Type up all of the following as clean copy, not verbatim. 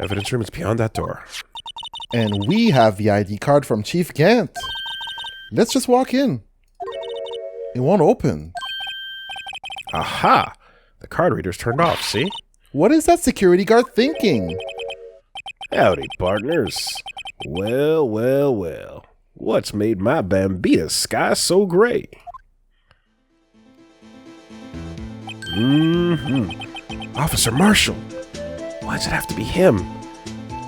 Evidence room is beyond that door. And we have the ID card from Chief Gant. Let's just walk in. It won't open. Aha! The card reader's turned off, see? What is that security guard thinking? Howdy, partners. Well, well, well. What's made my Bambita sky so gray? Officer Marshall. Why does it have to be him?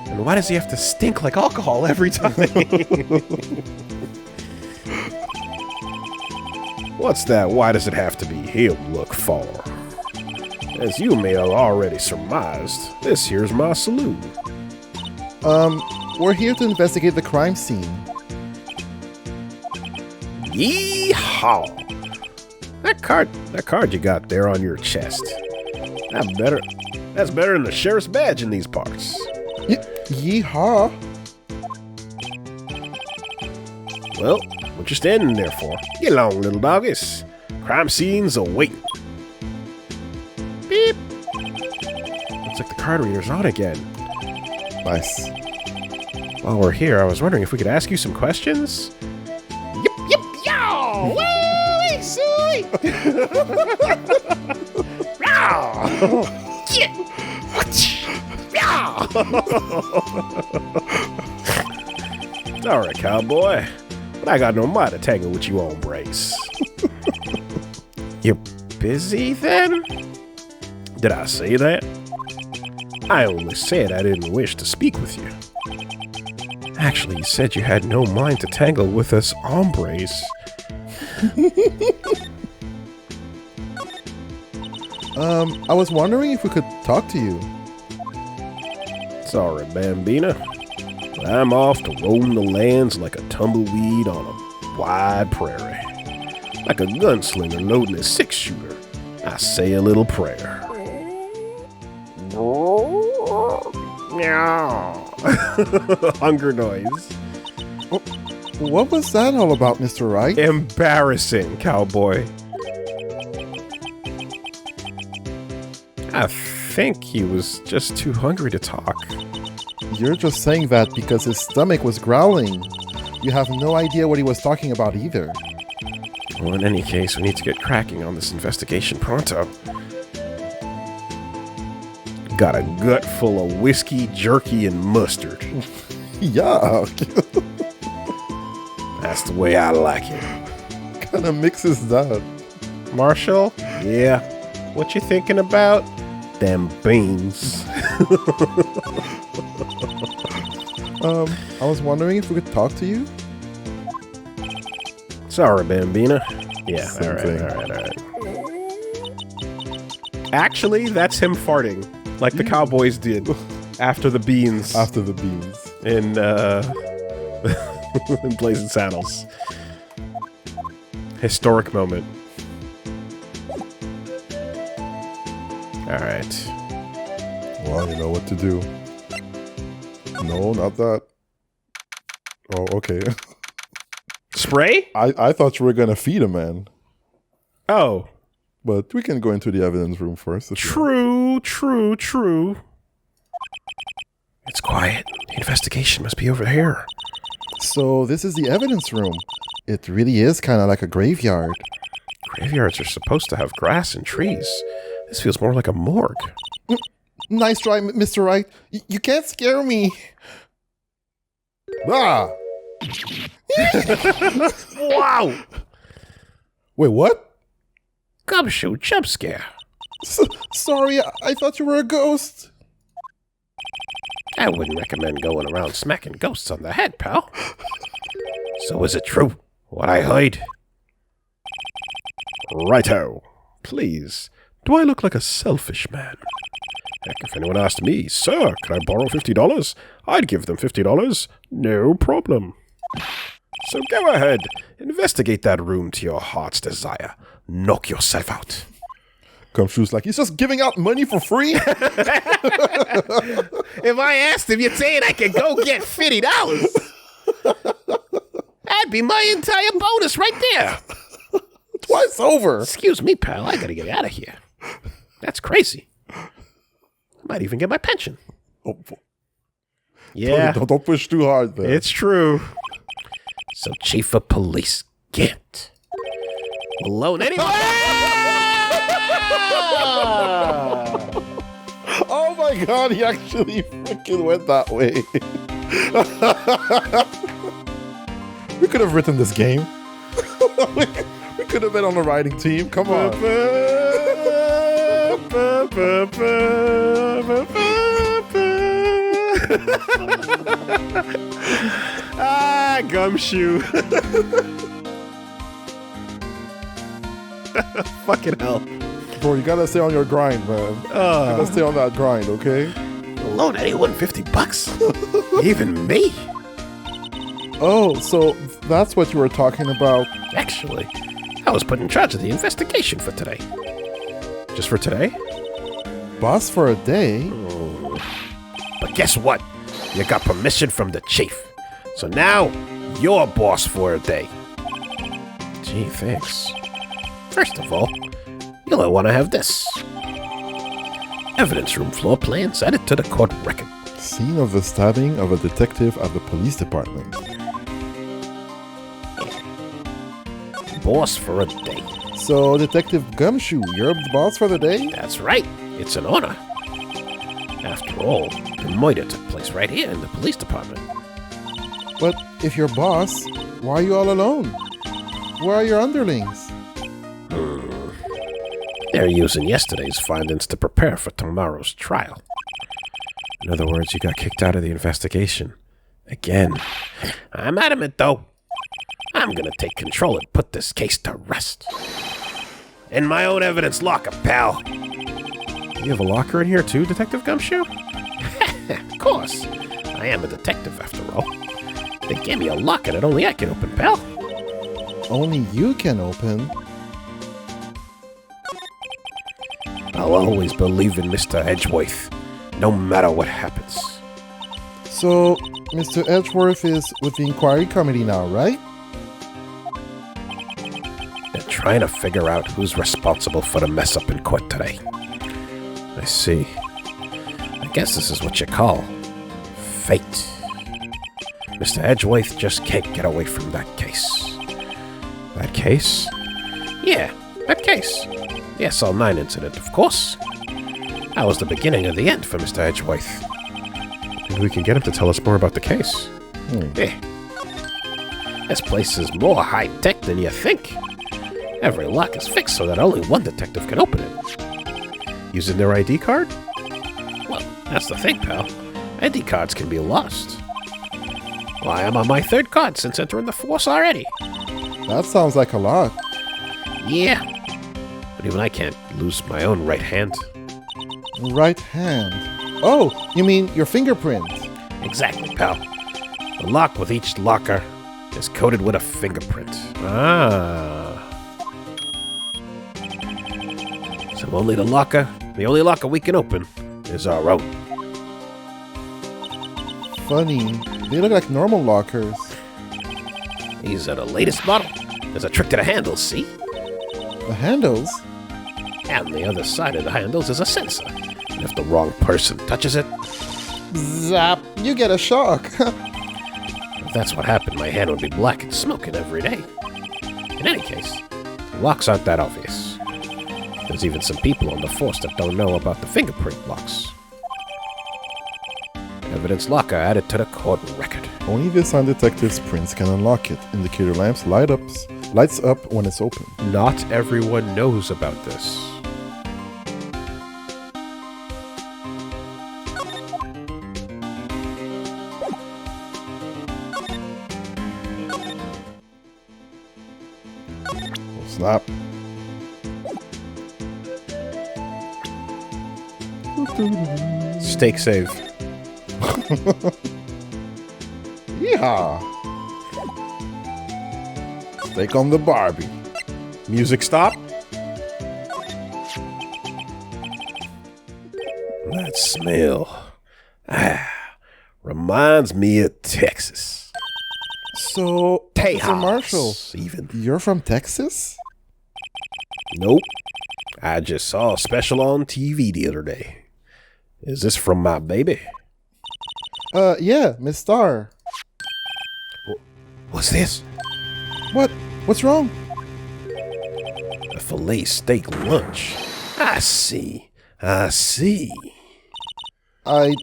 And why does he have to stink like alcohol every time? What's that why does it have to be him look for? As you may have already surmised, this here's my saloon. We're here to investigate the crime scene. Yeehaw! That card you got there on your chest. That's better than the sheriff's badge in these parts. Yeehaw! Well, what you standing there for? Get along, little doggies. Crime scene's await. Beep. Looks like the card reader's on again. Nice. While we're here, I was wondering if we could ask you some questions? Yip, yow! Woo, soy! Get! Alright, cowboy. But I got no mind to tangle with you hombres. You busy then? Did I say that? I only said I didn't wish to speak with you. Actually, you said you had no mind to tangle with us hombres. I was wondering if we could talk to you. Sorry, Bambina. But I'm off to roam the lands like a tumbleweed on a wide prairie. Like a gunslinger loading a six-shooter, I say a little prayer. Hunger noise. What was that all about, Mr. Wright? Embarrassing, cowboy. I think he was just too hungry to talk. You're just saying that because his stomach was growling. You have no idea what he was talking about either. Well, in any case, we need to get cracking on this investigation pronto. Got a gut full of whiskey, jerky, and mustard. Yuck. That's the way I like it. What kind of mix is that? Marshall? Yeah? What you thinking about? Them beans. I was wondering if we could talk to you? Sorry, Bambina. Yeah, Same all right. Actually, that's him farting, like the Cowboys did after the beans. After the beans. In Blazing Saddles. Historic moment. All right. Well, you know what to do. No, not that. Oh, okay. Spray? I thought you were going to feed a man. Oh. But we can go into the evidence room first. True. It's quiet. The investigation must be over here. So this is the evidence room. It really is kind of like a graveyard. Graveyards are supposed to have grass and trees. This feels more like a morgue. Nice try, Mr. Wright. You can't scare me. Ah! Wow! Wait, what? Gumshoe jump scare. Sorry, I thought you were a ghost. I wouldn't recommend going around smacking ghosts on the head, pal. So is it true, what I heard? Righto. Please, do I look like a selfish man? Heck, if anyone asked me, sir, can I borrow $50? I'd give them $50. No problem. So go ahead, investigate that room to your heart's desire. Knock yourself out. Gumshoe's like, he's just giving out money for free? If I asked him, you'd say I could go get $50. That'd be my entire bonus right there. Twice over. Excuse me, pal. I gotta get out of here. That's crazy. I might even get my pension. Oh, Yeah. Don't push too hard there. It's true. So, Chief of Police Gant will loan anyone. Oh my god, he actually freaking went that way. We could have written this game. We could have been on the writing team. Come on. Gumshoe. Fucking hell. Bro, you gotta stay on your grind, man. You gotta stay on that grind, okay? Loan anyone $50? Even me? Oh, so that's what you were talking about. Actually, I was put in charge of the investigation for today. Just for today? Boss for a day? But guess what? You got permission from the chief. So now, you're boss for a day. Gee, thanks. First of all, you'll want to have this. Evidence room floor plans added to the court record. Scene of the stabbing of a detective at the police department. Boss for a day. So, Detective Gumshoe, you're the boss for the day? That's right. It's an honor. After all, the murder took place right here in the police department. But if you're boss, why are you all alone? Where are your underlings? They're using yesterday's findings to prepare for tomorrow's trial. In other words, you got kicked out of the investigation. Again. I'm adamant, though. I'm gonna take control and put this case to rest. In my own evidence locker, pal. You have a locker in here too, Detective Gumshoe? Of course. I am a detective, after all. They gave me a locker that only I can open, pal. Only you can open. I'll always believe in Mr. Edgeworth, no matter what happens. So, Mr. Edgeworth is with the inquiry committee now, right? They're trying to figure out who's responsible for the mess up in court today. I see. I guess this is what you call fate. Mr. Edgeworth just can't get away from that case. That case? Yeah, that case. The SL9 incident, of course. That was the beginning of the end for Mr. Edgeworth. Maybe we can get him to tell us more about the case. Yeah. This place is more high-tech than you think. Every lock is fixed so that only one detective can open it. Using their ID card? Well, that's the thing, pal. ID cards can be lost. Why, I'm on my third card since entering the force already. That sounds like a lot. Yeah. But even I can't lose my own right hand. Right hand. Oh, you mean your fingerprint? Exactly, pal. The lock with each locker is coated with a fingerprint. So only the only locker we can open is our own. Funny. They look like normal lockers. These are the latest model. There's a trick to the handles, see? The handles? And the other side of the handles is a sensor. And if the wrong person touches it, Zap! You get a shock. if that's what happened, my hand would be black and smoking every day. In any case, the locks aren't that obvious. There's even some people on the force that don't know about the fingerprint locks. Evidence locker added to the court record. Only the assigned detective's prints can unlock it. Indicator lamps lights up when it's open. Not everyone knows about this. Oh, snap. Stake save. Yeehaw! Steak on the Barbie. Music stop. That smell. Reminds me of Texas. So, Mr. Marshall, Even. you're from Texas? Nope. I just saw a special on TV the other day. Is this from my baby? Yeah, Miss Star. What's this? What? What's wrong? A filet steak lunch. I see. I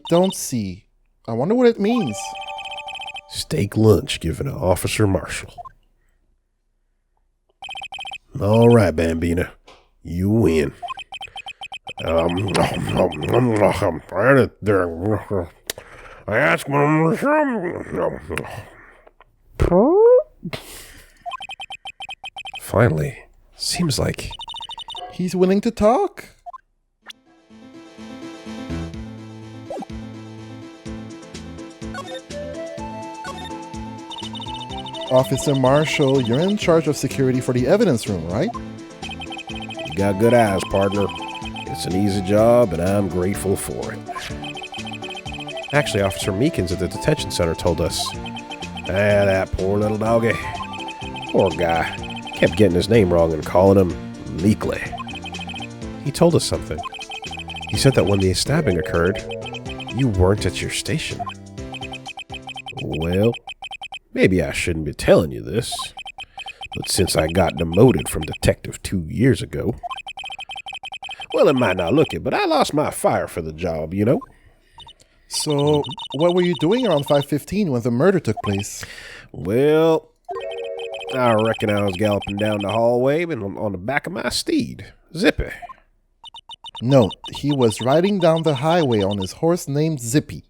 don't see. I wonder what it means. Steak lunch given to Officer Marshall. All right, Bambina. You win. I asked Finally, seems like he's willing to talk. Officer Marshall, you're in charge of security for the evidence room, right? you got good eyes, partner. It's an easy job, and I'm grateful for it. Actually, Officer Meekins at the detention center told us. That poor little doggy. Poor guy. Kept getting his name wrong and calling him Meekly. He told us something. He said that when the stabbing occurred, you weren't at your station. Well, maybe I shouldn't be telling you this, but since I got demoted from detective 2 years ago, well, it might not look it, but I lost my fire for the job, you know? So, what were you doing around 5:15 when the murder took place? Well, I reckon I was galloping down the hallway and on the back of my steed, Zippy. No, he was riding down the highway on his horse named Zippy.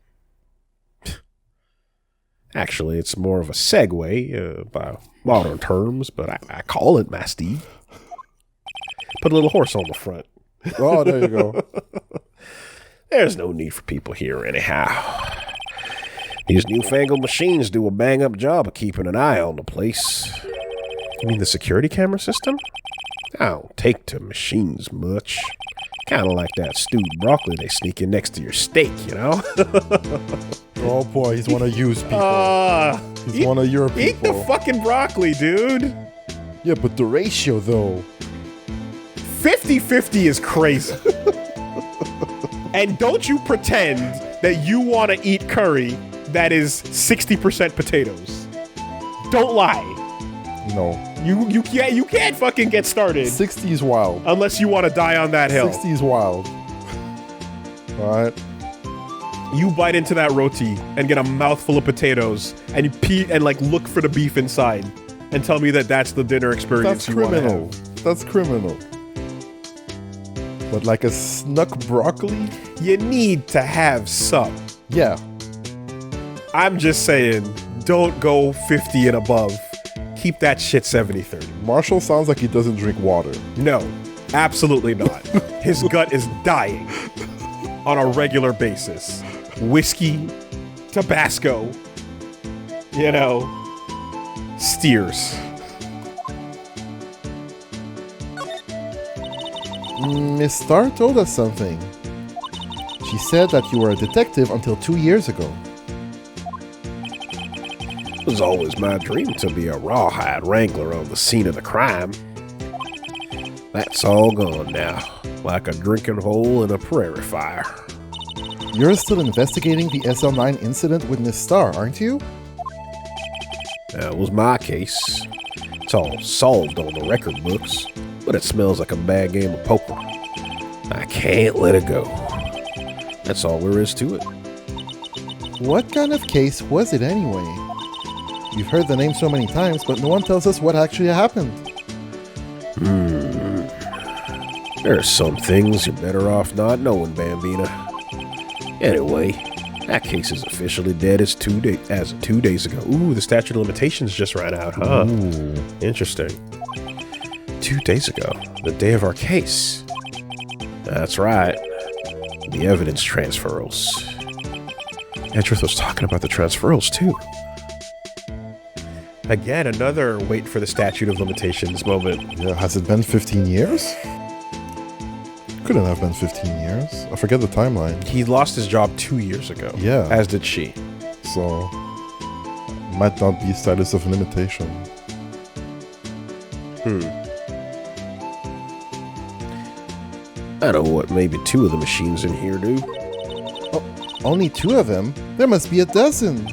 Actually, it's more of a segue by modern terms, but I call it my steed. Put a little horse on the front. Oh, there you go. There's no need for people here anyhow. These newfangled machines do a bang-up job of keeping an eye on the place. You mean the security camera system? I don't take to machines much. Kind of like that stewed broccoli they sneak in next to your steak, you know? Oh boy, he's one of you's people. He's one of your people. Eat the fucking broccoli, dude. Yeah, but the ratio, though. 50-50 is crazy. And don't you pretend that you want to eat curry that is 60% potatoes. Don't lie. No. You can't fucking get started 60 is wild. unless you want to die on that hill. 60 is wild. Alright. You bite into that roti and get a mouthful of potatoes and you pee and like look for the beef inside and tell me that that's the dinner experience That's you want to criminal. have. That's criminal. But like a snuck broccoli? You need to have some. Yeah. I'm just saying, don't go 50 and above. Keep that shit 70-30. Marshall sounds like he doesn't drink water. No, absolutely not. His gut is dying on a regular basis. Whiskey, Tabasco, you know, steers. Miss Starr told us something. She said that you were a detective until 2 years ago. It was always my dream to be a rawhide wrangler on the scene of the crime. That's all gone now, like a drinking hole in a prairie fire. You're still investigating the SL9 incident with Miss Starr, aren't you? That was my case. It's all solved on the record books, but it smells like a bad game of poker. I can't let it go. That's all there is to it. What kind of case was it anyway? We've heard the name so many times, but no one tells us what actually happened. There are some things you're better off not knowing, Bambina. Anyway, that case is officially dead as of 2 days ago. Ooh, the statute of limitations just ran out, huh? Ooh. Interesting. 2 days ago, the day of our case. That's right. The evidence transferals. Edgeworth was talking about the transferals, too. Again, another wait for the statute of limitations moment. Yeah, has it been 15 years? Couldn't have been 15 years. I forget the timeline. He lost his job 2 years ago. Yeah. As did she. So, might not be status of limitation. I know what maybe 2 of the machines in here do. Only 2 of them? There must be a dozen.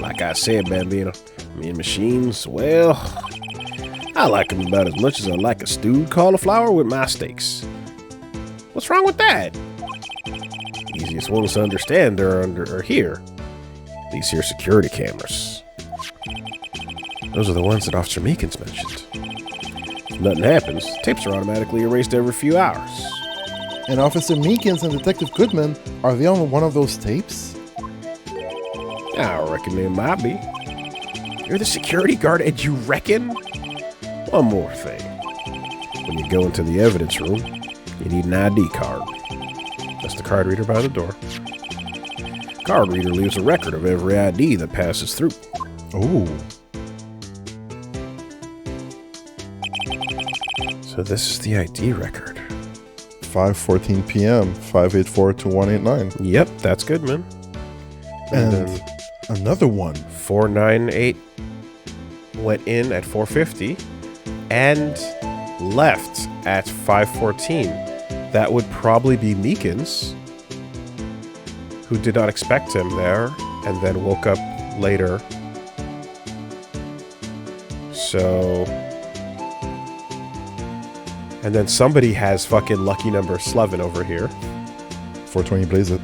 Like I said, Bambino, me and machines, well, I like them about as much as I like a stewed cauliflower with my steaks. What's wrong with that? Easiest ones to understand are here. These here security cameras. Those are the ones that Officer Meekins mentioned. If nothing happens, tapes are automatically erased every few hours. And Officer Meekins and Detective Goodman, are they on one of those tapes? I reckon they might be. You're the security guard and you reckon? One more thing. When you go into the evidence room, you need an ID card. That's the card reader by the door. Card reader leaves a record of every ID that passes through. Ooh. So this is the ID record. 5:14 p.m. 584-2189. Yep, that's good, man. And then another one. 498 went in at 4:50 and left at 5:14. That would probably be Meekins, who did not expect him there and then woke up later. So... And then somebody has fucking lucky number 11 over here. 420 blaze it.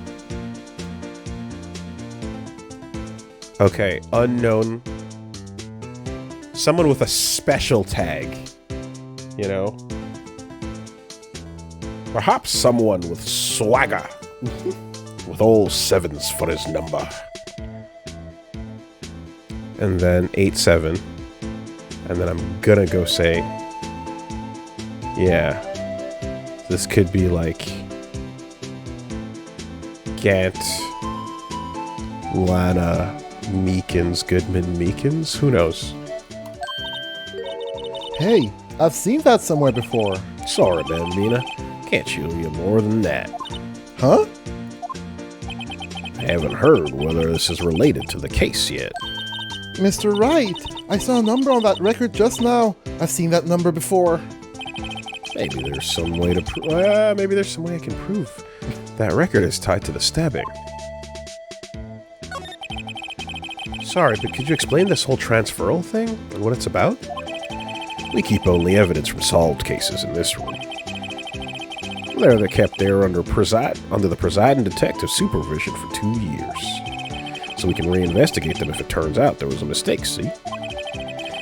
Okay, unknown. Someone with a special tag. You know? Perhaps someone with swagger. With all 7s for his number. And then 87. And then I'm gonna go say... Yeah. This could be like... Gant... Lana... Meekins, Goodman, Meekins? Who knows? Hey, I've seen that somewhere before. Sorry, Bambina. Can't show you more than that. Huh? I haven't heard whether this is related to the case yet. Mr. Wright, I saw a number on that record just now. I've seen that number before. Maybe there's some way to maybe there's some way I can prove that record is tied to the stabbing. Sorry, but could you explain this whole transferal thing and what it's about? We keep only evidence from solved cases in this room. They're kept there under the presiding detective supervision for 2 years. So we can reinvestigate them if it turns out there was a mistake, see?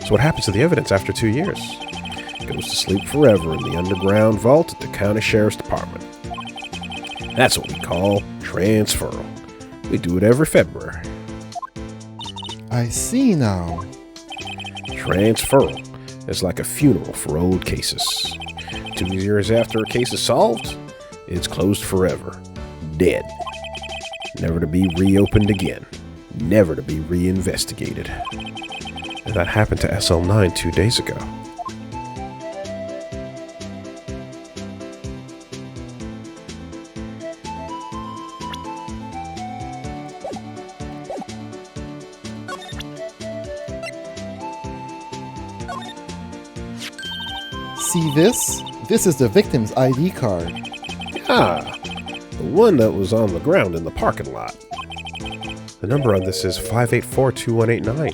So what happens to the evidence after 2 years? It goes to sleep forever in the underground vault at the county sheriff's department. That's what we call transferal. We do it every February. I see now. Transferal is like a funeral for old cases. 2 years after a case is solved, it's closed forever. Dead. Never to be reopened again. Never to be reinvestigated. And that happened to SL9 2 days ago. See this? This is the victim's ID card. Ah, the one that was on the ground in the parking lot. The number on this is 584-2189.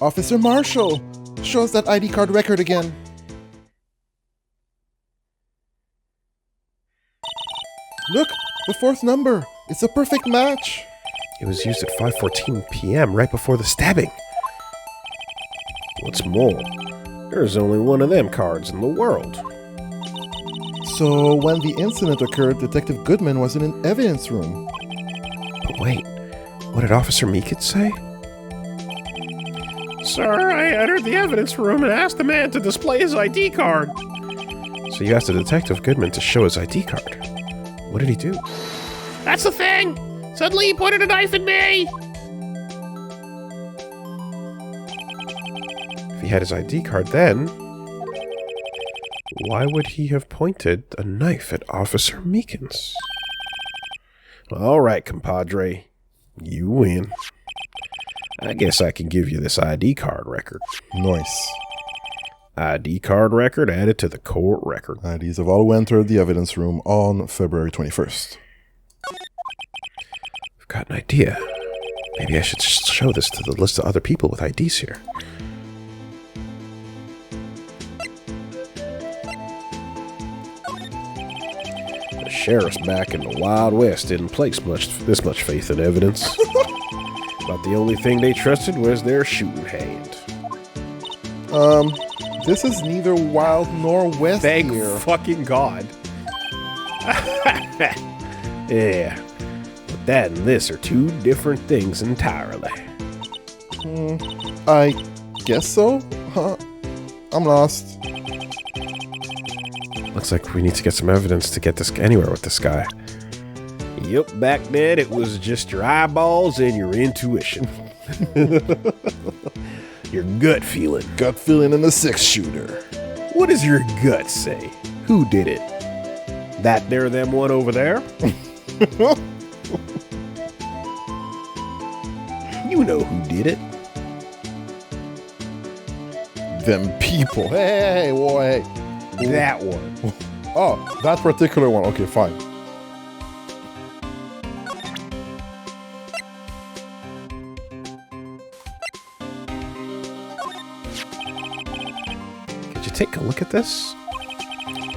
Officer Marshall! Show us that ID card record again. Look! The 4th number! It's a perfect match! It was used at 5:14 p.m. right before the stabbing. What's more, there's only one of them cards in the world. So, when the incident occurred, Detective Goodman was in an evidence room. But wait, what did Officer Meekins say? Sir, I entered the evidence room and asked the man to display his ID card. So you asked the Detective Goodman to show his ID card. What did he do? That's the thing! Suddenly he pointed a knife at me! If he had his ID card then, why would he have pointed a knife at Officer Meekins? All right, compadre. You win. I guess I can give you this ID card record. Nice. ID card record added to the court record. IDs have all entered the evidence room on February 21st. I've got an idea. Maybe I should show this to the list of other people with IDs here. The sheriffs back in the Wild West didn't place this much faith in evidence. But the only thing they trusted was their shooting hand. This is neither wild nor west Thank here. fucking God. Yeah. But that and this are two different things entirely. I guess so? Huh? I'm lost. Looks like we need to get some evidence to get this anywhere with this guy. Yep, back then it was just your eyeballs and your intuition. Your gut feeling. Gut feeling in the 6-shooter. What does your gut say? Who did it? That there, them one over there? You know who did it. Them people. Hey, boy. That one. Oh, that particular one. Okay, fine. Could you take a look at this?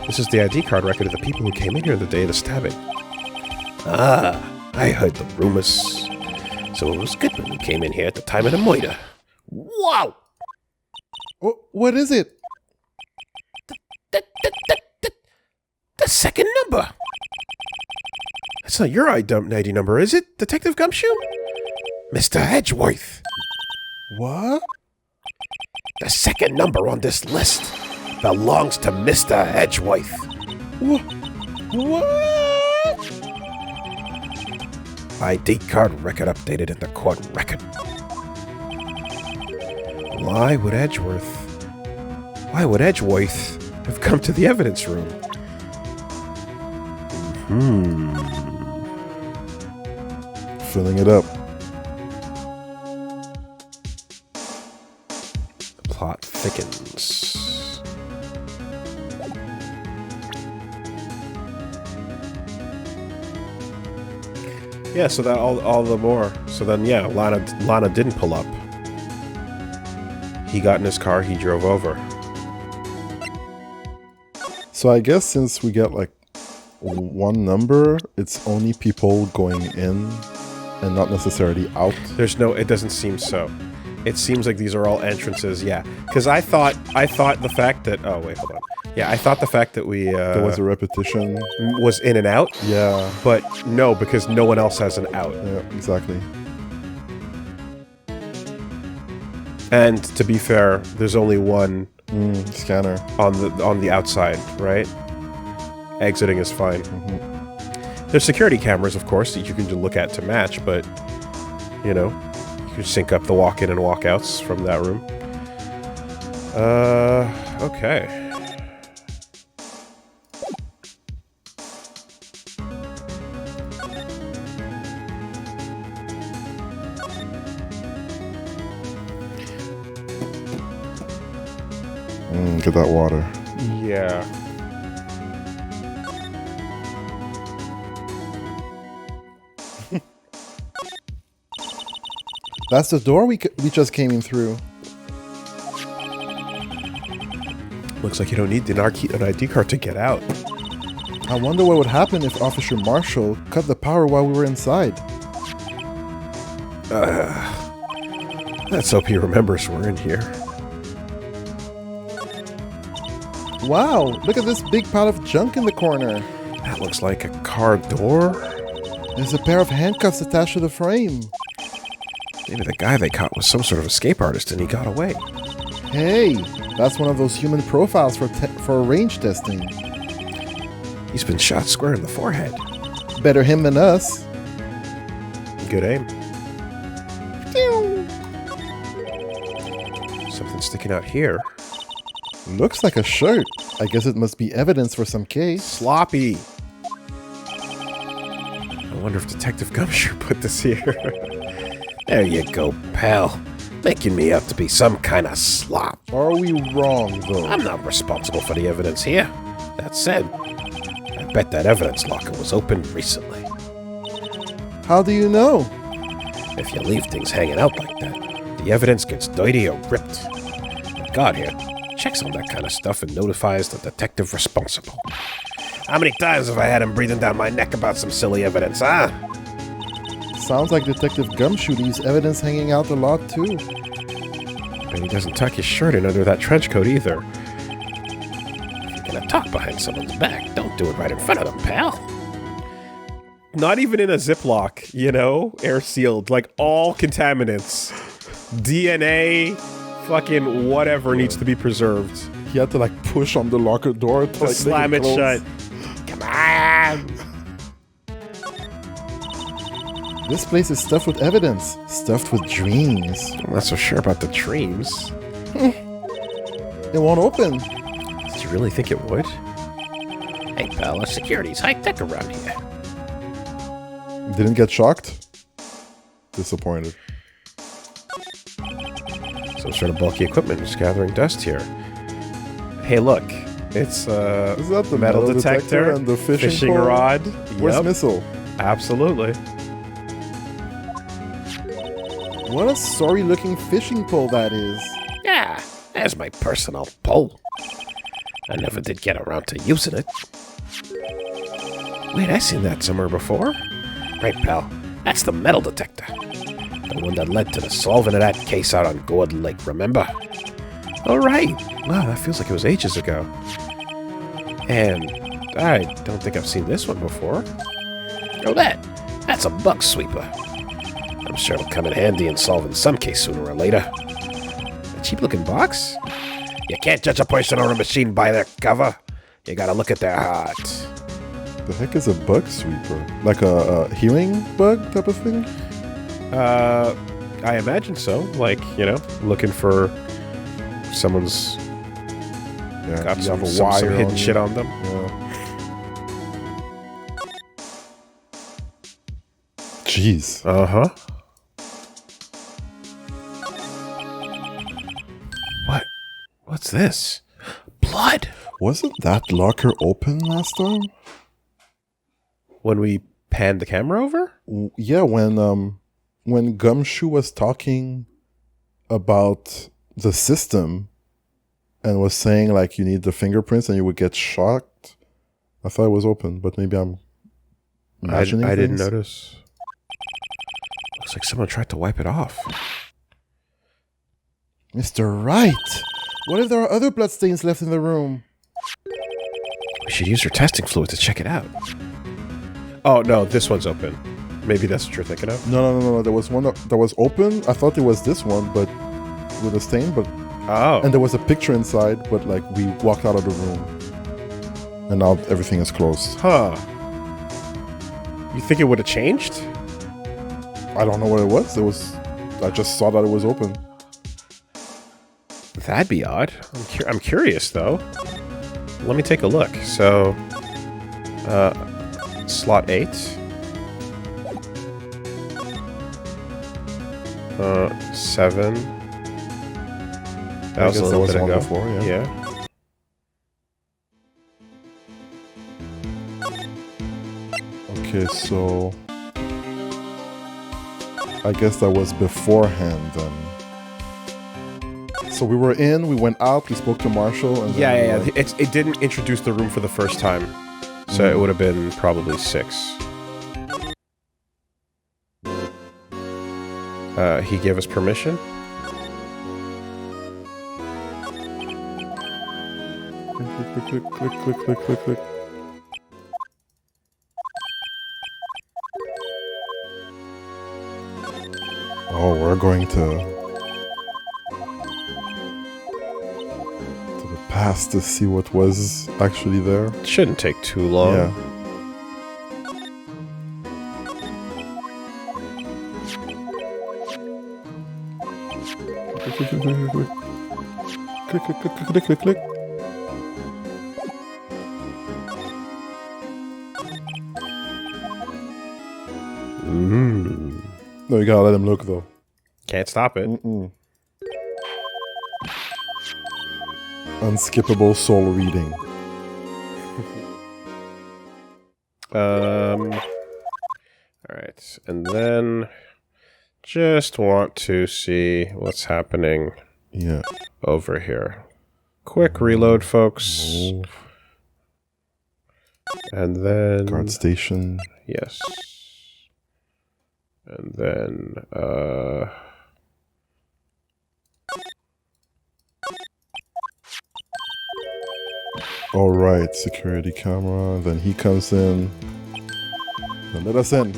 This is the ID card record of the people who came in here the day of the stabbing. Ah, I heard the rumors. So it was Goodman who came in here at the time of the murder. Wow! What is it? The second number! That's not your ID number, is it, Detective Gumshoe? Mr. Edgeworth. What? The second number on this list belongs to Mr. Edgeworth. What? ID card record updated in the court record. Why would Edgeworth have come to the evidence room? Filling it up. The plot thickens. Yeah, so that all the more. So then, yeah, Lana didn't pull up. He got in his car, he drove over. So I guess since we get like one number, it's only people going in and not necessarily out. It doesn't seem so. It seems like these are all entrances, yeah. Because I thought the fact that, oh wait, hold on. Yeah, I thought the fact that we, There was a repetition. was in and out. Yeah. But no, because no one else has an out. Yeah, exactly. And to be fair, there's only one Scanner. on the outside, right? Exiting is fine. There's security cameras, of course, that you can look at to match, but you know, you can sync up the walk-in and walk-outs from that room. Okay. Get that water. Yeah. That's the door we just came in through. Looks like you don't need an ID card to get out. I wonder what would happen if Officer Marshall cut the power while we were inside. Let's hope he remembers we're in here. Wow, look at this big pile of junk in the corner. That looks like a car door. There's a pair of handcuffs attached to the frame. Maybe the guy they caught was some sort of escape artist and he got away. Hey, that's one of those human profiles for range testing. He's been shot square in the forehead. Better him than us. Good aim. Something sticking out here. Looks like a shirt. I guess it must be evidence for some case. Sloppy. I wonder if Detective Gumshoe put this here. There you go, pal. Making me out to be some kind of slop. Are we wrong, though? I'm not responsible for the evidence here. That said, I bet that evidence locker was opened recently. How do you know? If you leave things hanging out like that, the evidence gets dirty or ripped. The guard here checks on that kind of stuff and notifies the detective responsible. How many times have I had him breathing down my neck about some silly evidence, huh? Sounds like Detective Gumshoe leaves evidence hanging out a lot, too. And he doesn't tuck his shirt in under that trench coat either. If you're gonna talk behind someone's back, don't do it right in front of them, pal. Not even in a Ziploc, you know? Air sealed. Like, all contaminants. DNA, fucking whatever needs to be preserved. He had to, like, push on the locker door to, like, Slam it close. shut. Come on! This place is stuffed with evidence. Stuffed with dreams. I'm not so sure about the dreams. It won't open. Did you really think it would? Hey, pal, our security's high-tech around here. Didn't get shocked? Disappointed. Some sort of bulky equipment is gathering dust here. Hey, look. It's Is that the metal detector and the fishing pole? rod. Where's Yep. missile? Absolutely. What a sorry-looking fishing pole that is. Yeah, there's my personal pole. I never did get around to using it. Wait, I've seen that somewhere before. Right, pal. That's the metal detector. The one that led to the solving of that case out on Gourd Lake, remember? All right. Wow, that feels like it was ages ago. And I don't think I've seen this one before. Oh, that's a bug sweeper. I'm sure it'll come in handy in solving some case sooner or later. A cheap-looking box? You can't judge a person or a machine by their cover. You gotta look at their heart. The heck is a bug sweeper? Like a hearing bug type of thing? I imagine so. Like, you know, looking for someone's Yeah, got you some have a hidden wire on shit you. on them. Yeah. Jeez. Uh-huh. What's this? Blood! Wasn't that locker open last time? When we panned the camera over? Yeah, when Gumshoe was talking about the system and was saying like you need the fingerprints and you would get shocked. I thought it was open, but maybe I'm imagining I didn't things. notice. Looks like someone tried to wipe it off. Mr. Wright! What if there are other bloodstains left in the room? We should use your testing fluid to check it out. Oh, no, this one's open. Maybe that's what you're thinking of? No. There was one that was open. I thought it was this one, but with a stain, but Oh. and there was a picture inside, but like we walked out of the room. And now everything is closed. Huh. You think it would have changed? I don't know what it was. I just saw that it was open. That'd be odd. I'm curious, though. Let me take a look. So, slot 8. 7. That was a little bit ago. Before, yeah. Okay, so I guess that was beforehand then. So we were in, we went out, we spoke to Marshall, and Yeah. then It didn't introduce the room for the first time, so it would have been probably 6. He gave us permission. click. Oh, we're going to the past to see what was actually there. It shouldn't take too long. Yeah. Click. No, you gotta let him look though. Can't stop it. Unskippable soul reading. All right. right. And then just want to see what's happening over here. Quick reload, folks. And then... guard station. Yes. And then... All right, security camera. Then he comes in. Then let us in.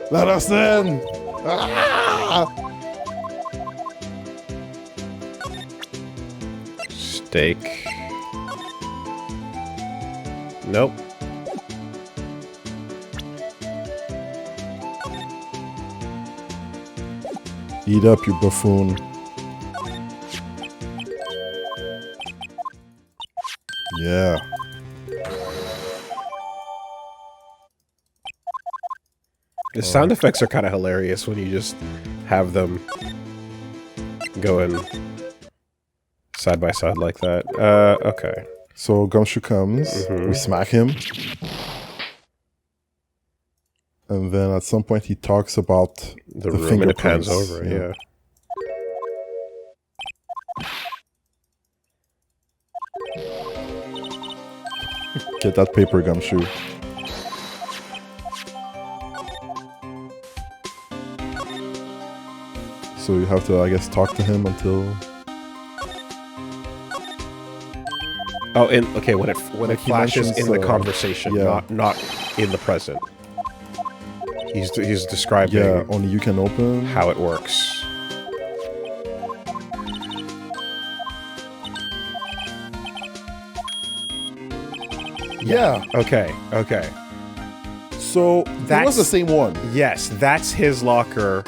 Let us in! Ah! Steak. Nope. Eat up, you buffoon. Yeah. The sound effects are kind of hilarious when you just have them going side by side like that. Okay. So Gumshoe comes, we smack him. And then at some point he talks about the room and it pans over, yeah. Get that paper, Gumshoe. So you have to, I guess, talk to him until... Oh, okay, when it flashes in the conversation, not in the present. He's describing... Yeah, only you can open. How it works. Yeah. Okay. So that was the same one. Yes, that's his locker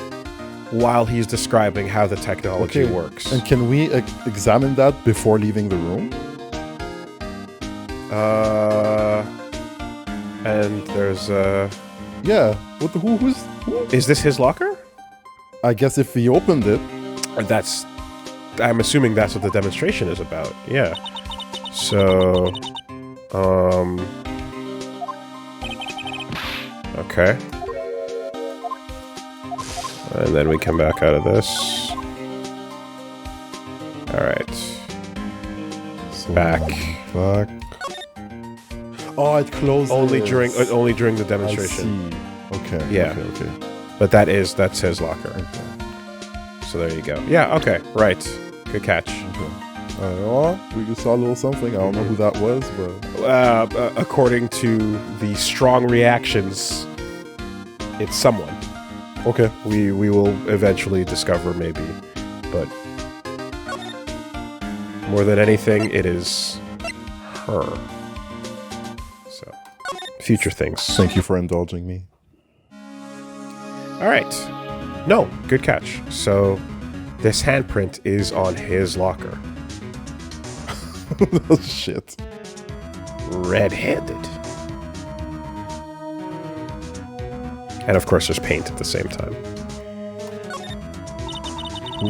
while he's describing how the technology works. And can we examine that before leaving the room? And there's yeah. What the who? Is this his locker? I guess if he opened it. I'm assuming that's what the demonstration is about. Yeah. So okay. And then we come back out of this. Alright. So back. Oh, it closes. Only during the demonstration. I see. Okay. Yeah. Okay. But that's his locker. Okay. So there you go. Yeah, okay. Right. Good catch. Okay. We saw a little something. I don't know who that was, but... according to the strong reactions, it's someone. Okay. We will eventually discover, maybe. But more than anything, it is her. So, future things. Thank you for indulging me. All right. No, good catch. So, this handprint is on his locker. Oh, shit. Red-handed. And of course there's paint at the same time.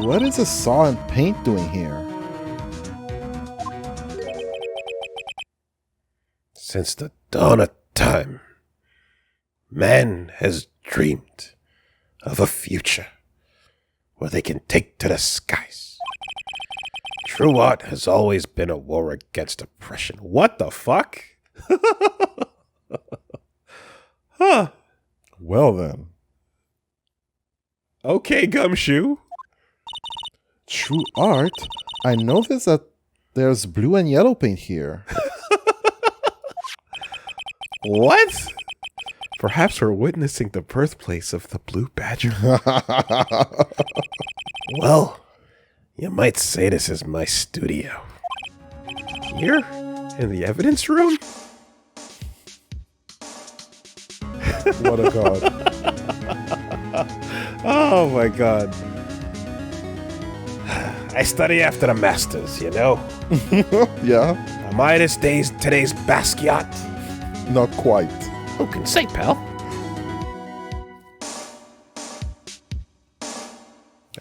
What is a saw and paint doing here? Since the dawn of time, man has dreamed of a future where they can take to the skies. True art has always been a war against oppression. What the fuck? Huh. Well then. Okay, Gumshoe. True art? I noticed that there's blue and yellow paint here. What? Perhaps we're witnessing the birthplace of the Blue Badger. Well, you might say this is my studio. Here? In the evidence room? What a god. Oh my god. I study after the masters, you know? Yeah? Am I today's Basquiat? Not quite. Who can say, pal?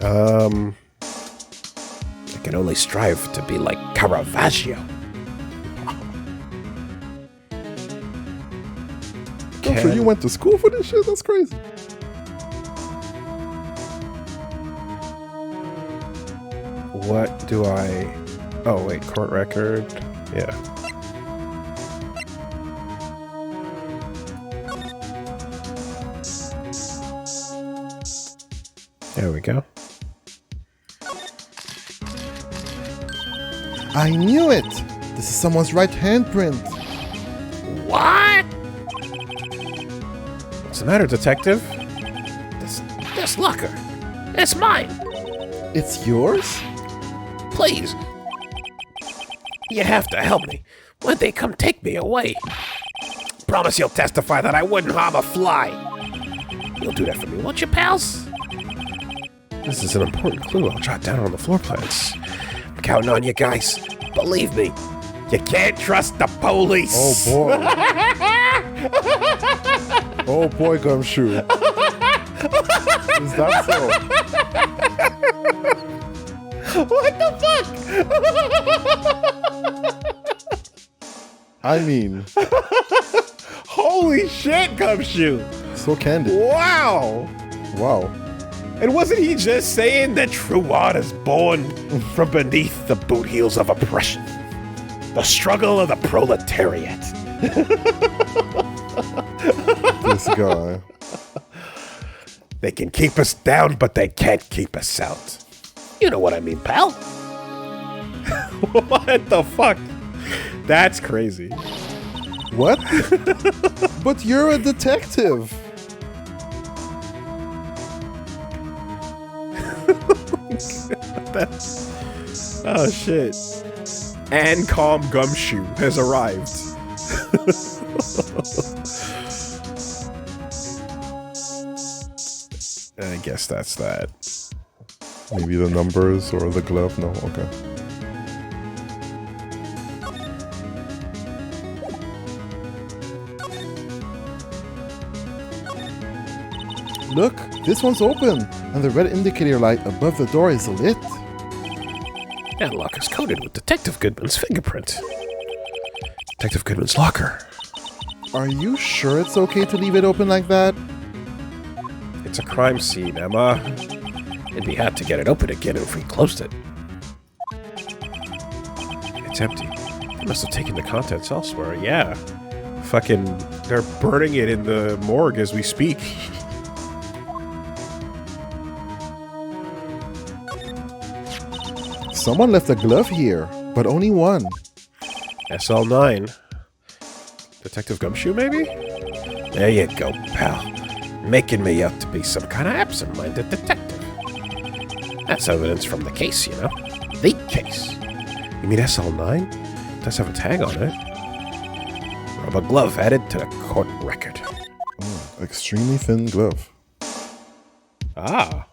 I can only strive to be like Caravaggio. Gumshoe, can. you went to school for this shit? That's crazy. What do I... Oh, wait, court record. Yeah. There we go. I knew it! This is someone's right handprint. What? What's the matter, detective? This locker. It's mine. It's yours? Please. You have to help me when they come take me away. Promise you'll testify that I wouldn't harm a fly. You'll do that for me, won't you, pals? This is an important clue I'll jot down on the floor plans. I'm counting on you guys. Believe me, you can't trust the police. Oh boy. Oh boy, Gumshoe. Is that so? What the fuck? I mean, Holy shit, Gumshoe! so candid. Wow! Wow. And wasn't he just saying that true art is born from beneath the boot heels of oppression? The struggle of the proletariat. This guy. They can keep us down, but they can't keep us out. You know what I mean, pal. What the fuck? That's crazy. What? But you're a detective. Oh shit. And calm Gumshoe has arrived. I guess that's that. Maybe the numbers or the glove? No, okay. Look, this one's open, and the red indicator light above the door is lit. That locker's coated with Detective Goodman's fingerprint. Detective Goodman's locker. Are you sure it's okay to leave it open like that? It's a crime scene, Emma. It'd be hard to get it open again if we closed it. It's empty. They must have taken the contents elsewhere. Yeah. Fucking, they're burning it in the morgue as we speak. Someone left a glove here, but only one. SL9. Detective Gumshoe, maybe? There you go, pal. Making me out to be some kind of absent-minded detective. That's evidence from the case, you know? The case. You mean SL9? It does have a tag on it. Rubber glove added to the court record. Extremely thin glove. Ah.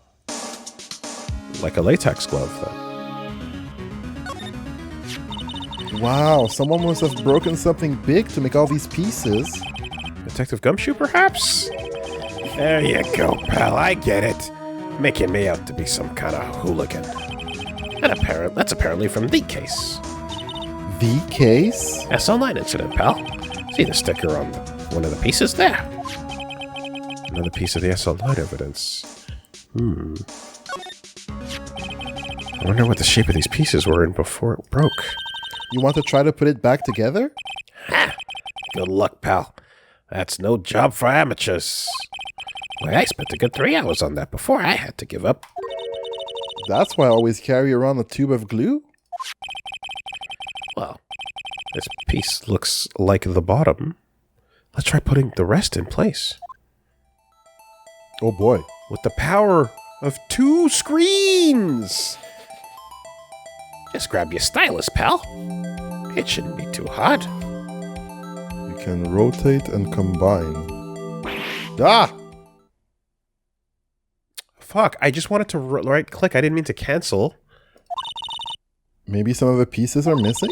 Like a latex glove, then. Wow, someone must have broken something big to make all these pieces. Detective Gumshoe, perhaps? There you go, pal. I get it. Making me out to be some kind of hooligan. And that's apparently from the case. The case? SL9 incident, pal. See the sticker on one of the pieces there? Another piece of the SL9 evidence. I wonder what the shape of these pieces were in before it broke. You want to try to put it back together? Ha! Good luck, pal. That's no job for amateurs. Why, I spent a good 3 hours on that before I had to give up. That's why I always carry around a tube of glue? Well, This piece looks like the bottom. Let's try putting the rest in place. Oh boy. With the power of 2 screens! just grab your stylus, pal. It shouldn't be too hard. You can rotate and combine. Ah! Fuck, I just wanted to right click. I didn't mean to cancel. Maybe some of the pieces are missing?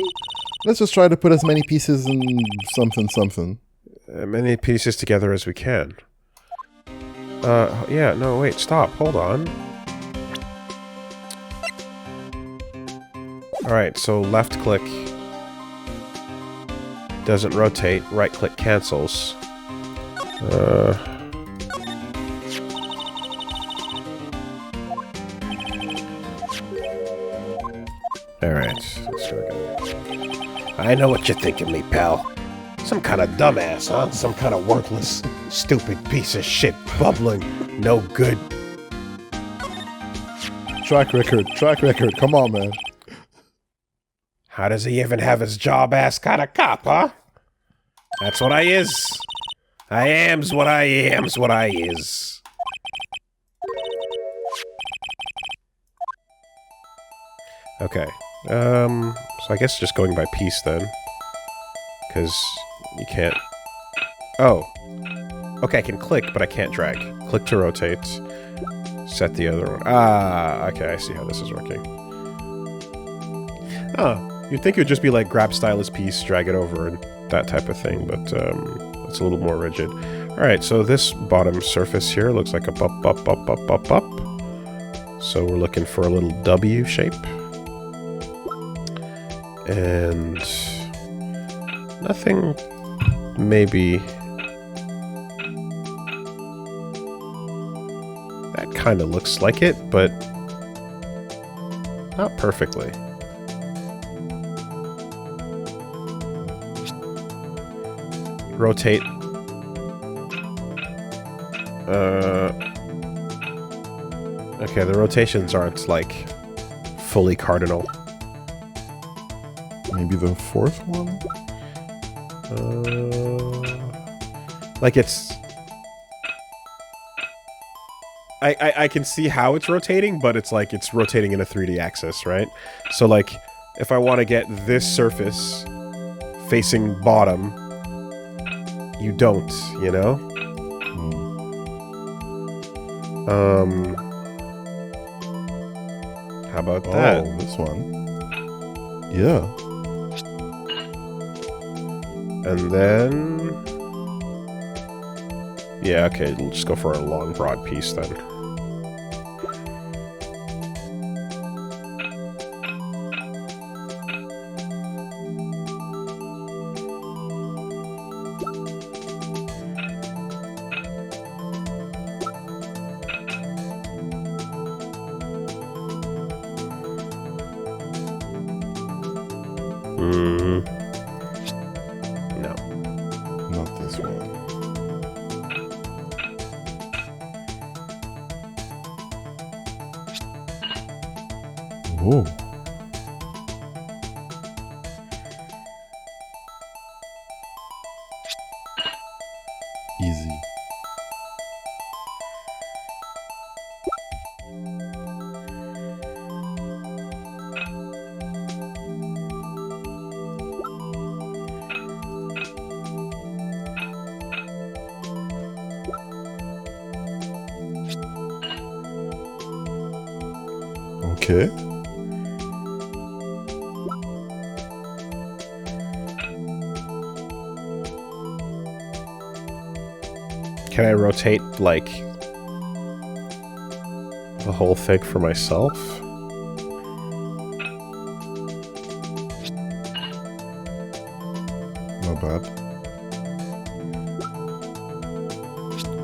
Let's just try to put as many pieces in something. Many pieces together as we can. Yeah, no, wait, stop. Hold on. Alright, so left click doesn't rotate, right click cancels. Alright, let's go again. I know what you're thinking, me pal. Some kind of dumbass, huh? Some kind of worthless, stupid piece of shit, bubbling, no good. Track record. Come on, man. How does he even have his job ass kind of cop, huh? That's what I is. I am's what I am's what I is. Okay. So I guess just going by piece then. Because you can't... Oh. Okay, I can click, but I can't drag. Click to rotate. Set the other one. Ah, okay, I see how this is working. Oh, you'd think it would just be like grab stylus piece, drag it over, and that type of thing, but it's a little more rigid. Alright, so this bottom surface here looks like a up. So we're looking for a little W shape. And nothing, maybe. That kind of looks like it, but not perfectly. Rotate. Okay, the rotations aren't like fully cardinal. Maybe the fourth one? Like it's... I can see how it's rotating, but it's like it's rotating in a 3D axis, right? So like, if I want to get this surface facing bottom, you don't, you know? How about that? Oh, this one. Yeah. And then... Yeah, okay, we'll just go for a long, broad piece then. No. Not this one. Whoa. Easy. Okay. Can I rotate, like, the whole thing for myself? Not bad.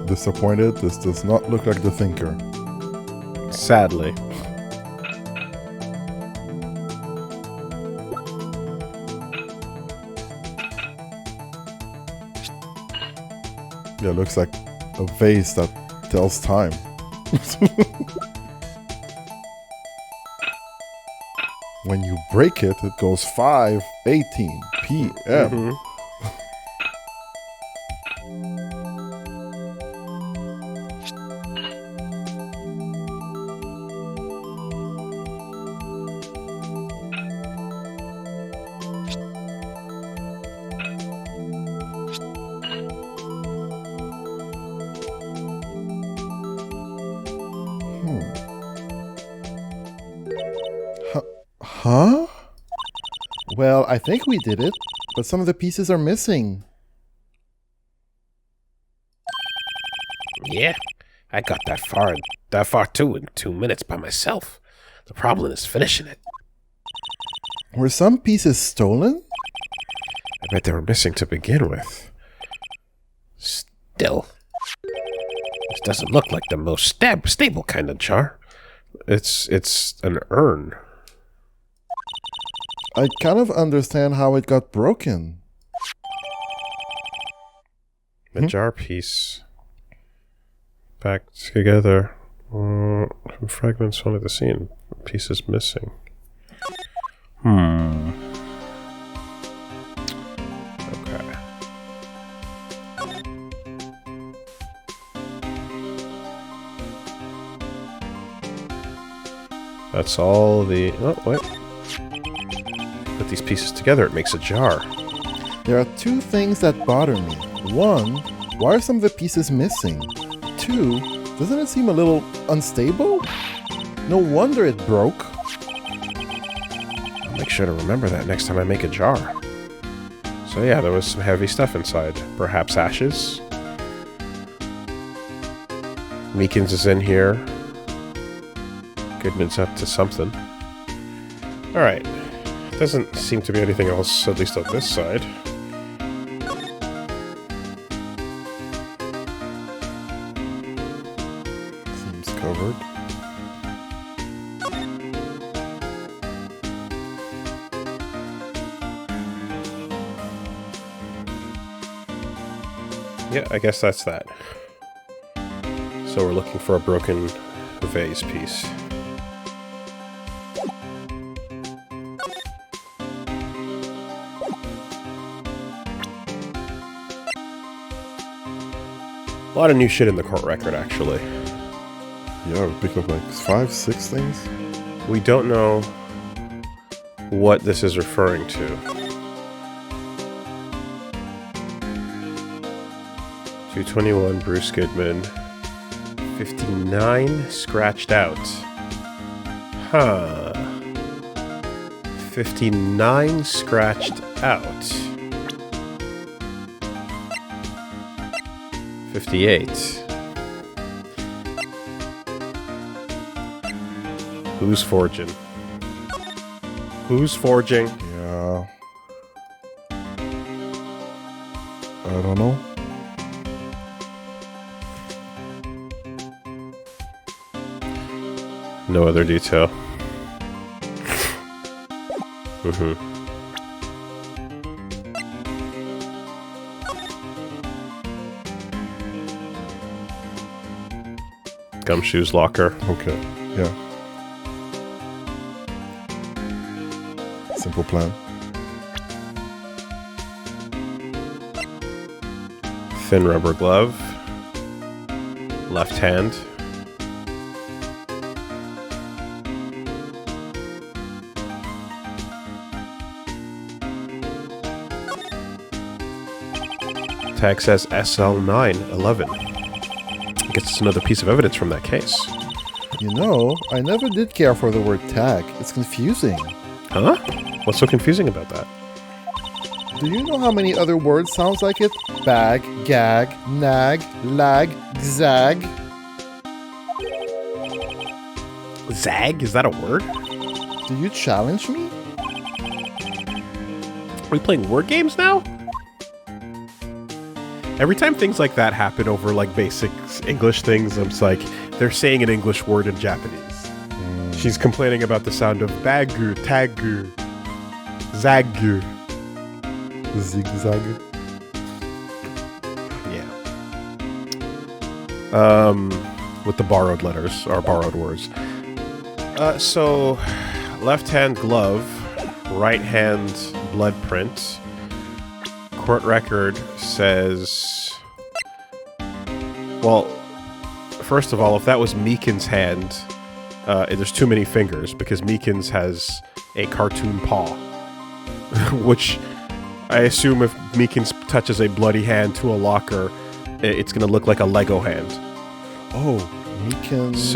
Disappointed. This does not look like the thinker. Sadly. Yeah, it looks like a vase that tells time. When you break it, it goes 5:18 p.m. Huh? Well, I think we did it, but some of the pieces are missing. Yeah, I got that far too in 2 minutes by myself. The problem is finishing it. Were some pieces stolen? I bet they were missing to begin with. Still, this doesn't look like the most stable kind of jar. It's an urn. I kind of understand how it got broken. The jar piece back together. Fragments only the scene. Pieces missing. Okay. That's all the... Oh, wait. Put these pieces together, it makes a jar. There are two things that bother me. One, why are some of the pieces missing? Two, doesn't it seem a little unstable? No wonder it broke. I'll make sure to remember that next time I make a jar. So yeah, there was some heavy stuff inside. Perhaps ashes? Meekins is in here. Goodman's up to something. Alright. Doesn't seem to be anything else, at least on this side. Seems covered. Yeah, I guess that's that. So we're looking for a broken vase piece. A lot of new shit in the court record, actually. Yeah, we picked up like 5, 6 things. We don't know what this is referring to. 221, Bruce Goodman. 59, scratched out. Huh. 59 scratched out. 58. Who's forging? Who's forging? Yeah. I don't know. No other detail. Gumshoe's locker. Okay, yeah. Simple plan. Thin rubber glove. Left hand. Tag says SL911. I guess it's another piece of evidence from that case. You know, I never did care for the word tag. It's confusing. Huh? What's so confusing about that? Do you know how many other words sounds like it? Bag, gag, nag, lag, zag. Zag? Is that a word? Do you challenge me? Are we playing word games now? Every time things like that happen over like basic English things, I'm just like, they're saying an English word in Japanese. She's complaining about the sound of bagu, tagu, zagu. Zigzag. Yeah. With the borrowed letters, or borrowed words. So, left hand glove, right hand blood print. Court record says... Well, first of all, if that was Meekins' hand, there's too many fingers, because Meekins has a cartoon paw. Which, I assume if Meekins touches a bloody hand to a locker, it's going to look like a Lego hand. Oh, Meekins'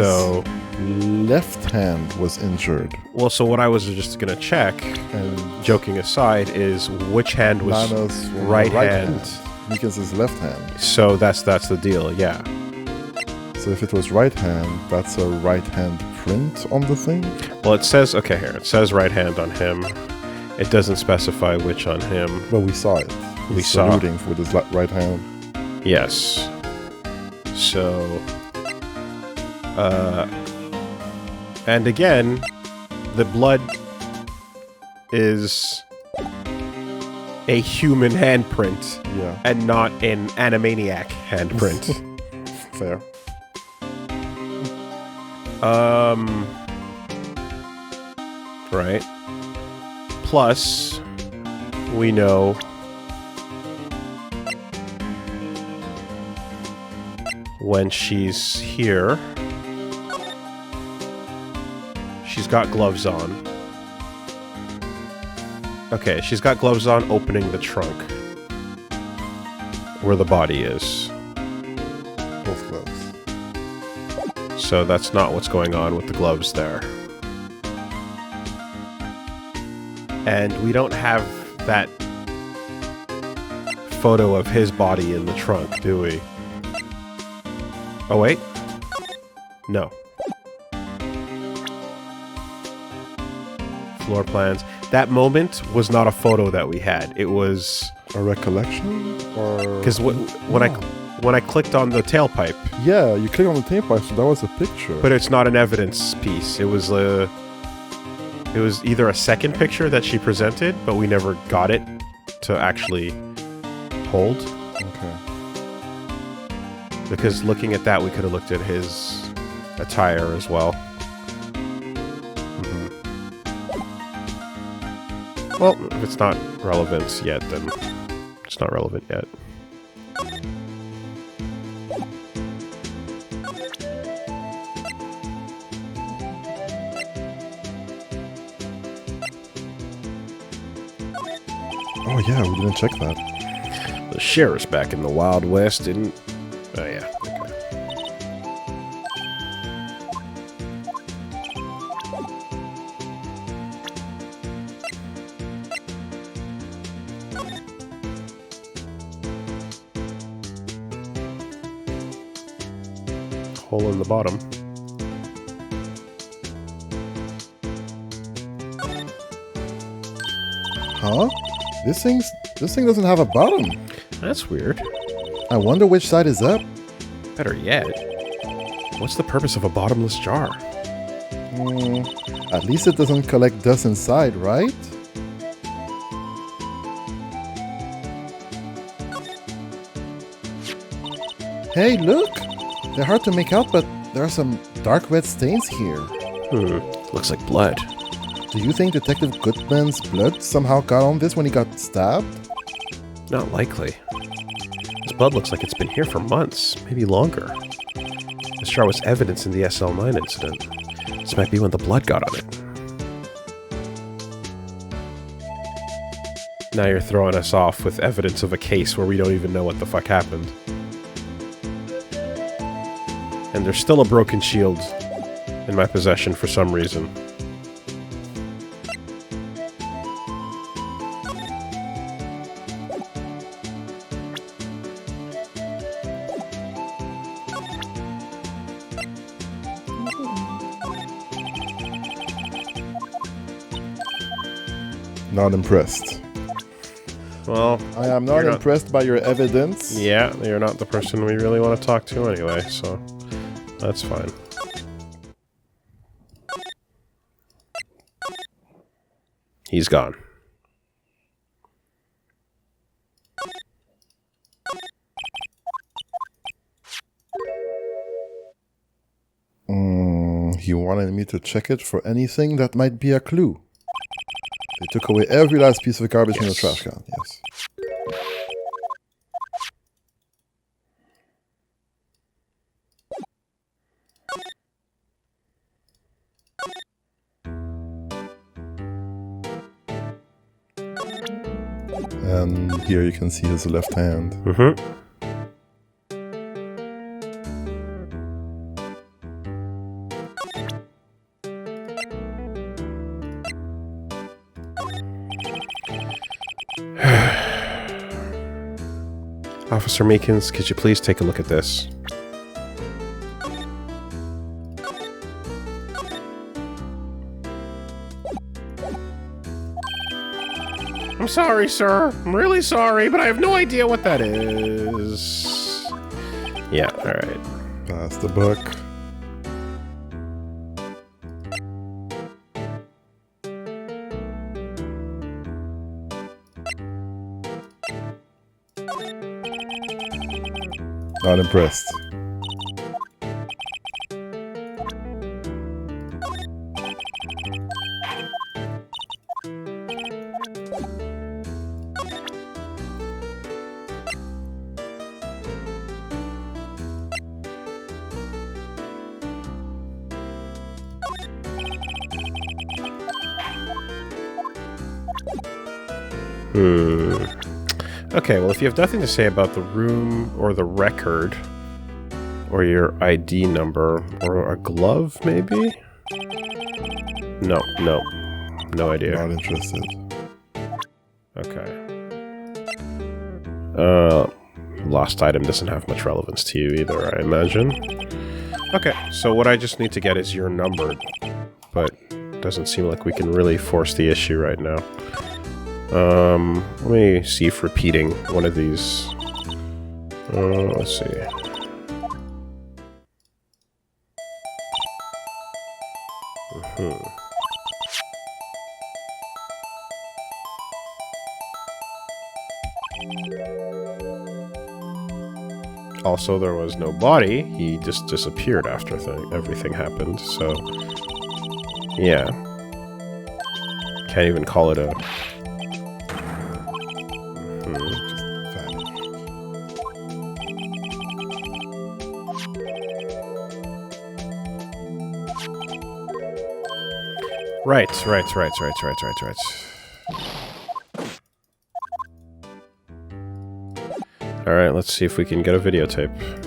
left hand was injured. Well, so what I was just going to check, And joking aside, is which hand was Lana's right hand. Meekins' left hand. So that's the deal, yeah. So if it was right hand, that's a right hand print on the thing? Well, it says, okay, here, it says right hand on him. It doesn't specify which on him. Well, we saw it. We He's saw. saluting with his right hand. Yes. So, and again, the blood is a human handprint, Yeah. and not an Animaniac handprint. Fair. Right. Plus, we know when she's here, she's got gloves on. Okay, she's got gloves on opening the trunk where the body is. Both gloves. So that's not what's going on with the gloves there. And we don't have that photo of his body in the trunk, do we? Oh, wait. No. Floor plans. That moment was not a photo that we had. It was... A recollection? Or... Because when I clicked on the tailpipe... Yeah, you click on the tailpipe, so that was a picture. But it's not an evidence piece. It was either a second picture that she presented, but we never got it to actually hold. Okay. Because looking at that, we could have looked at his attire as well. Well, if it's not relevant yet, then it's not relevant yet. Oh yeah, we didn't check that. The sheriff's back in the Wild West, didn't... Oh, yeah. Okay. Hole in the bottom. Huh? This thing doesn't have a bottom. That's weird. I wonder which side is up. Better yet, what's the purpose of a bottomless jar? At least it doesn't collect dust inside, right? Hey, look! They're hard to make out, but there are some dark red stains here. Looks like blood. Do you think Detective Goodman's blood somehow got on this when he got stabbed? Not likely. This blood looks like it's been here for months, maybe longer. This jar was evidence in the SL9 incident. This might be when the blood got on it. Now you're throwing us off with evidence of a case where we don't even know what the fuck happened. And there's still a broken shield in my possession for some reason. Not impressed. Well, I am not You're not- impressed by your evidence. yeah, you're not the person we really want to talk to anyway, so that's fine. He's gone. He wanted me to check it for anything that might be a clue. They took away every last piece of garbage from the trash can, yes. And here you can see his left hand. Mm-hmm. Officer Meekins, could you please take a look at this? I'm sorry, sir. I'm really sorry, but I have no idea what that is. Yeah, alright. Pass the book. Not impressed. Okay, well, if you have nothing to say about the room or the record, or your ID number, or a glove, maybe? No idea. Not interested. Okay. Lost item doesn't have much relevance to you either, I imagine. Okay, so what I just need to get is your number, but doesn't seem like we can really force the issue right now. Let me see if repeating one of these. Let's see. Also, there was no body. He just disappeared after everything happened, so... yeah. Can't even call it a... Right. Alright, let's see if we can get a videotape.